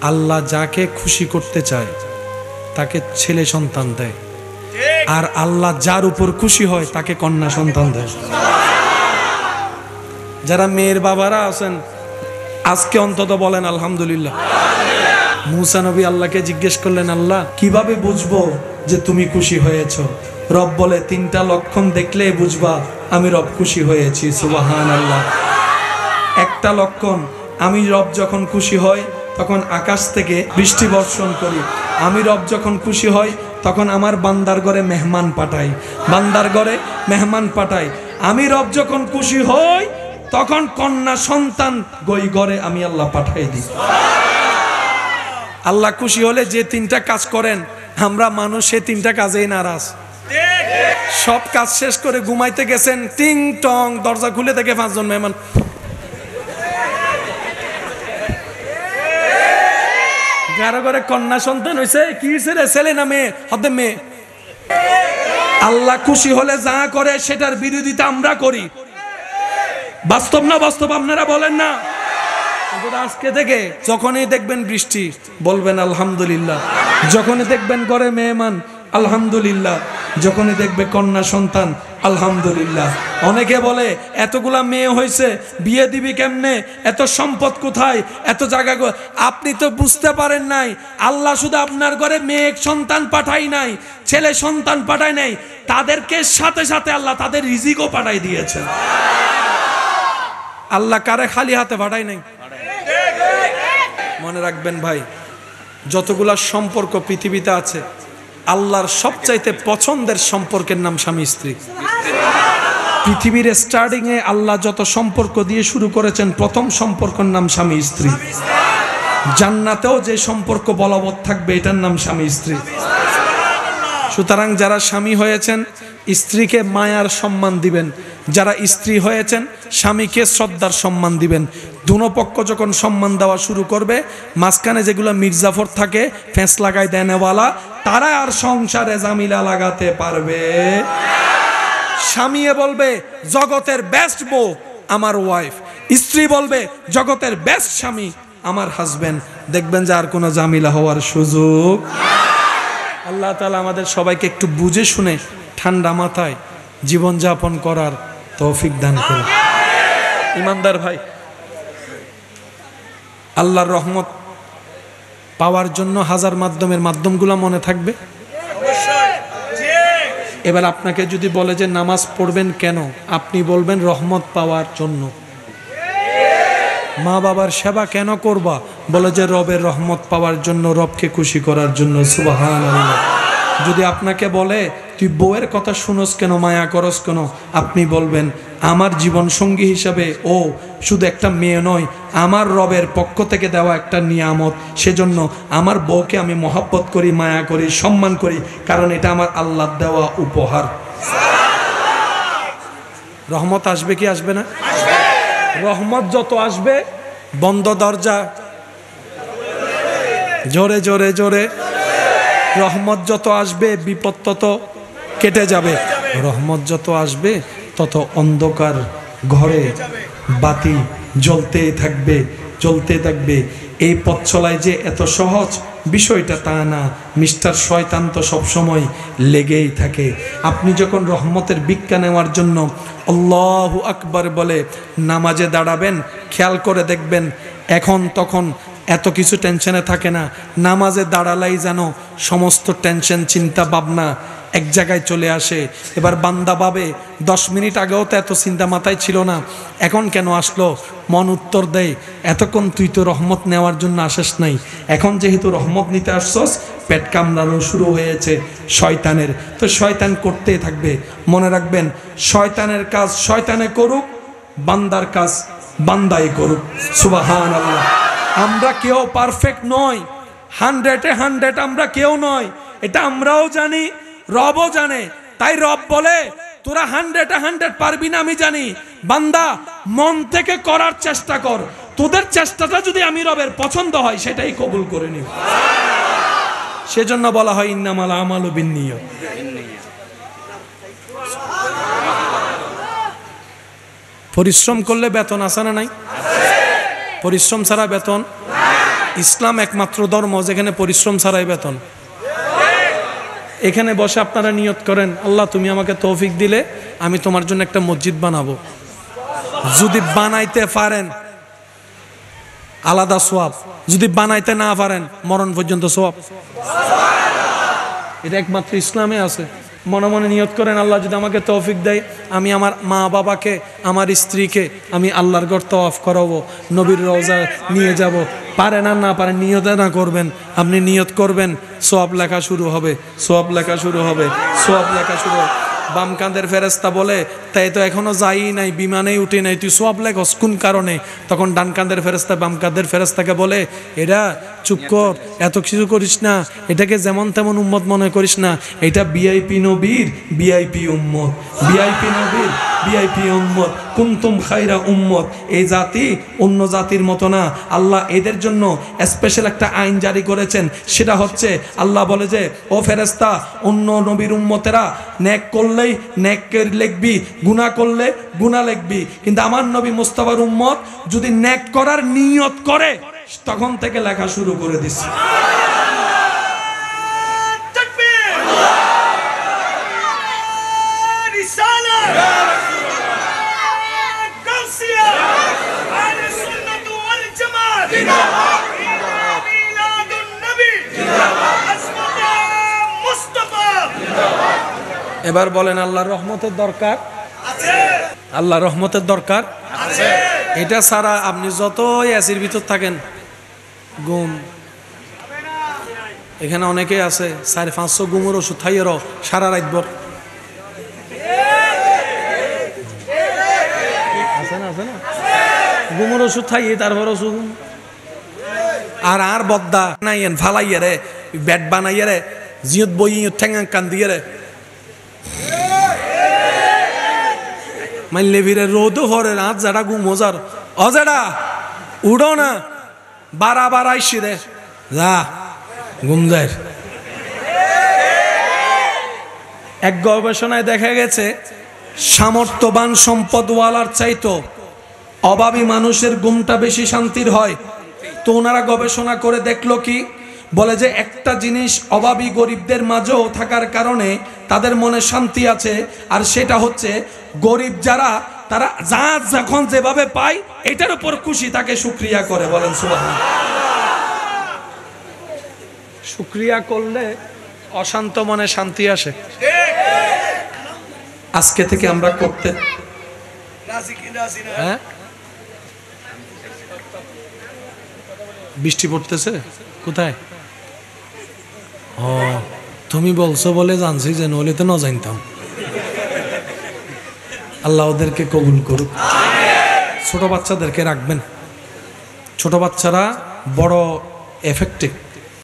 আল্লাহ যাকে খুশি করতে চায় তাকে ছেলে সন্তান দেয়, আর আল্লাহ যার উপর খুশি হয় তাকে কন্যা সন্তান দেয়। যারা মেয়ের বাবারা আছেন আজকে অন্তত বলেন আলহামদুলিল্লাহ। মুসা নবী আল্লাহকে জিজ্ঞেস করলেন, আল্লাহ কিভাবে বুঝবো যে তুমি খুশি হয়েছো? রব বলে 3টা লক্ষণ দেখলে বুঝবা আমি রব খুশি হয়েছি। সুবহানাল্লাহ। একটা লক্ষণ, আমি রব যখন খুশি হই তখন আকাশ থেকে বৃষ্টি বর্ষণ করি। আমি রব যখন খুশি হই তখন আমার বান্দার ঘরে মেহমান পাঠাই, বান্দার ঘরে মেহমান পাঠাই। আমি রব যখন খুশি হই তখন কন্যা সন্তান গই ঘরে আমি আল্লাহ পাঠাই দিই। আল্লাহ খুশি হলে যে 3টা কাজ করেন, আমরা মানুষ সে 3টা কাজেই নারাজ। সব কাজ শেষ করে ঘুমাইতে গেছেন, টিং টং দরজা খুলে থেকে 5 জন মেহমান। কারো ঘরে কন্যা সন্তান হয়েছে, কি হয়েছে রে, ছেলে না মেয়ে? হতে মেয়ে। আল্লাহ খুশি হলে যা করে সেটার বিরোধিতা আমরা করি। বাস্তব না বাস্তব আপনারা বলেন না? আজকে থেকে যখনই দেখবেন বৃষ্টি বলবেন আলহামদুলিল্লাহ, যখনই দেখবেন ঘরে মেহমান আলহামদুলিল্লাহ, যখনই দেখবে কন্যা সন্তান আলহামদুলিল্লাহ। অনেকে বলে এতগুলা মেয়ে হয়েছে, বিয়ে দিবি কেমনে, এত সম্পদ কোথায়, এত জায়গা। আপনি তো বুঝতে পারেন নাই, আল্লাহ শুধু আপনার ঘরে মেয়ে সন্তান পাঠাই নাই, ছেলে সন্তান পাঠায় নাই, তাদেরকে সাথে সাথে আল্লাহ তাদের রিজিকও পাঠাই দিয়েছেন। আল্লাহ কারে খালি হাতে পাঠায় নাই। মনে রাখবেন ভাই, যতগুলা সম্পর্ক পৃথিবীতে আছে আল্লাহর সবচাইতে পছন্দের সম্পর্কের নাম স্বামী স্ত্রী। পৃথিবীর স্টার্টিং এ আল্লাহ যত সম্পর্ক দিয়ে শুরু করেছেন প্রথম সম্পর্কের নাম স্বামী স্ত্রী। জান্নাতেও যে সম্পর্ক বলবৎ থাকবে এটার নাম স্বামী স্ত্রী। সুতরাং যারা স্বামী হয়েছেন স্ত্রীকে মায়ার সম্মান দিবেন, যারা স্ত্রী হয়েছেন স্বামীকে শ্রদ্ধার সম্মান দিবেন। দুনো পক্ষ যখন সম্মান দেওয়া শুরু করবে, মাঝখানে যেগুলো মির্জাফর থাকে ফেঁস লাগাই দেনেওয়ালা, তারা আর সংসারে জামিলা লাগাতে পারবে। স্বামী বলবে জগতের বেস্ট বউ আমার ওয়াইফ, স্ত্রী বলবে জগতের বেস্ট স্বামী আমার হাজবেন্ড। দেখবেন যে আর কোনো জামিলা হওয়ার সুযোগ। আল্লাহ তাআলা আমাদের সবাইকে একটু বুঝে শুনে ঠান্ডা মাথায় জীবনযাপন করার তৌফিক দান করুন। ইমানদার ভাই, আল্লাহর রহমত পাওয়ার জন্য হাজার মাধ্যমগুলো মনে থাকবে। এবার আপনাকে যদি বলে যে নামাজ পড়বেন কেন, আপনি বলবেন রহমত পাওয়ার জন্য। মা বাবার সেবা কেন করবা, বলে যে রবের রহমত পাওয়ার জন্য, রবকে খুশি করার জন্য। সুবহানাল্লাহ। যদি আপনাকে বলে তুই বউয়ের কথা শুনোস কেন, মায়া করস কেন, আপনি বলবেন আমার জীবন সঙ্গী হিসাবে ও শুধু একটা মেয়ে নয়, আমার রবের পক্ষ থেকে দেওয়া একটা নিয়ামত, সেজন্য আমার বউকে আমি মহব্বত করি, মায়া করি, সম্মান করি, কারণ এটা আমার আল্লাহর দেওয়া উপহার। রহমত আসবে কি আসবে না? রহমত যত আসবে বন্ধ দরজা জোরে জোরে জোরে, রহমত যত আসবে বিপদ তত কেটে যাবে। রহমত যত আসবে তত অন্ধকার ঘরে বাতি জ্বলতে থাকবে জ্বলতে থাকবে। এই পথ চলায় যে এত সহজ বিষয়টা তা না, মিস্টার শয়তান তো সবসময় লেগেই থাকে। আপনি যখন রহমতের ভিক্ষা নেওয়ার জন্য আল্লাহু আকবার বলে নামাজে দাঁড়াবেন, খেয়াল করে দেখবেন এখন তখন এত কিছু টেনশনে থাকে না। নামাজে দাঁড়ালেই যেন সমস্ত টেনশন চিন্তা ভাবনা এক জায়গায় চলে আসে। এবার বান্দা ভাবে 10 মিনিট আগেও তো এত চিন্তা মাথায় ছিল না, এখন কেন আসলো? মন উত্তর দেয় এতক্ষণ তুই তো রহমত নেওয়ার জন্য আসিস নাই, এখন যেহেতু রহমত নিতে আসছস পেট কামড়ানো শুরু হয়েছে শয়তানের, তো শয়তান করতেই থাকবে। মনে রাখবেন শয়তানের কাজ শয়তানে করুক, বান্দার কাজ বান্দাই করুক। সুবহানাল্লাহ। আমরা কেউ পারফেক্ট নই, 100-100 আমরা কেউ নয়, এটা আমরাও জানি, রবও জানে। তাই রব বলে তোরা 100-100 পারবি না আমি জানি, বান্দা মন থেকে করার চেষ্টা কর, তোদের চেষ্টাটা যদি আমি রবের পছন্দ হয় সেটাই কবুল করে নিব। সেজন্য বলা হয় ইন্নামাল আমালু বিন্নিয়াত। পরিশ্রম করলে বেতন আছে না নাই? পরিশ্রম ছাড়া বেতন ইসলাম একমাত্র ধর্ম যেখানে পরিশ্রম ছাড়াই বেতন। এখানে বসে আপনারা নিয়ত করেন, আল্লাহ তুমি আমাকে তৌফিক দিলে আমি তোমার জন্য একটা মসজিদ বানাবো। যদি বানাইতে পারেন আলাদা সোয়াব, যদি বানাইতে না পারেন মরণ পর্যন্ত সোয়াব। এটা একমাত্র ইসলামে আছে। মনে মনে নিয়ত করেন, আল্লাহ যদি আমাকে তৌফিক দেয় আমি আমার মা বাবাকে, আমার স্ত্রীকে আমি আল্লাহর ঘর তওয়াফ করাবো, নবীর রওজা নিয়ে যাব। পারেন আর না পারেন নিয়ত না করবেন, আপনি নিয়ত করবেন, সোয়াব লেখা শুরু হবে, সোয়াব লেখা শুরু হবে, সোয়াব লেখা শুরু হবে। বাম কাঁধের ফেরেস্তা বলে, তাই তো এখনো যাই নাই, বিমানেই উঠি নাই, তুই সোয়াব লেখস কোন কারণে? তখন ডান কাঁধের ফেরেস্তা বাম কাঁধের ফেরেস্তাকে বলে, এরা চুপ কর, এত কিছু করিস না, এটাকে যেমন তেমন উম্মত মনে করিস না, এটা ভিআইপি নবীর ভিআইপি উম্মত, ভিআইপি নবীর ভিআইপি উম্মত, কুনতুম খায়রা উম্মত। এই জাতি অন্য জাতির মতো না, আল্লাহ এদের জন্য স্পেশাল একটা আইন জারি করেছেন। সেটা হচ্ছে আল্লাহ বলে যে, ও ফেরেস্তা, অন্য নবীর উম্মতেরা নেক করলেই নেক লিখবি, গুনাহ করলে গুনাহ লিখবি, কিন্তু আমার নবী মুস্তাফার উম্মত যদি নেক করার নিয়ত করে তখন থেকে লেখা শুরু করে দিছে। এবার বলেন, আল্লাহর রহমতের দরকার আছে? আল্লাহর রহমতের দরকার আছে। এটা ছাড়া আপনি যতই এসির ভিতর থাকেন ঘুম, এখানে অনেকেই আছে 400-500 ঘুমের ওষুধ খাইয়েরও সারা রাত ভর আছে না ঘুমের ওষুধ খাইয়ে তারপর ওষুধ আর বদ্দা নাইয়েন ফালাইয়ে রে, ব্যাট বানাইয়ে রে, জিয়ত বই ঠেঙ্গা কান দিয়ে রে মাইলে ভিড়ে রোদও ভরে রাত যারা ঘুম মজার অজাডা উড়ো না, বারাবার আইসি রে যা ঘুম যায়। এক গবেষণায় দেখা গেছে সামর্থ্যবান সম্পদওয়ালার চাইতো অভাবী মানুষের ঘুমটা বেশি শান্তির হয়। তো ওনারা গবেষণা করে দেখলো কি, বলে যে একটা জিনিস অভাবী গরিবদের মাঝেও থাকার কারণে তাদের মনে শান্তি আছে, আর সেটা হচ্ছে গরিব যারা তারা যা যখন যেভাবে পায় এটার উপর খুশি তাকে শুকরিয়া করে। বলেন সুবহানাল্লাহ। শুকরিয়া করলে অশান্ত মনে শান্তি আসে। আজকে থেকে আমরা করতে হ্যাঁ, বৃষ্টি পড়তেছে কোথায়? ও তুমি বলছো বলে জানছি, যে নইলে তো না জানতাম। আল্লাহ ওদেরকে কবুল করুক। ছোট বাচ্চাদেরকে রাখবেন, ছোট বাচ্চারা বড় এফেক্টিভ।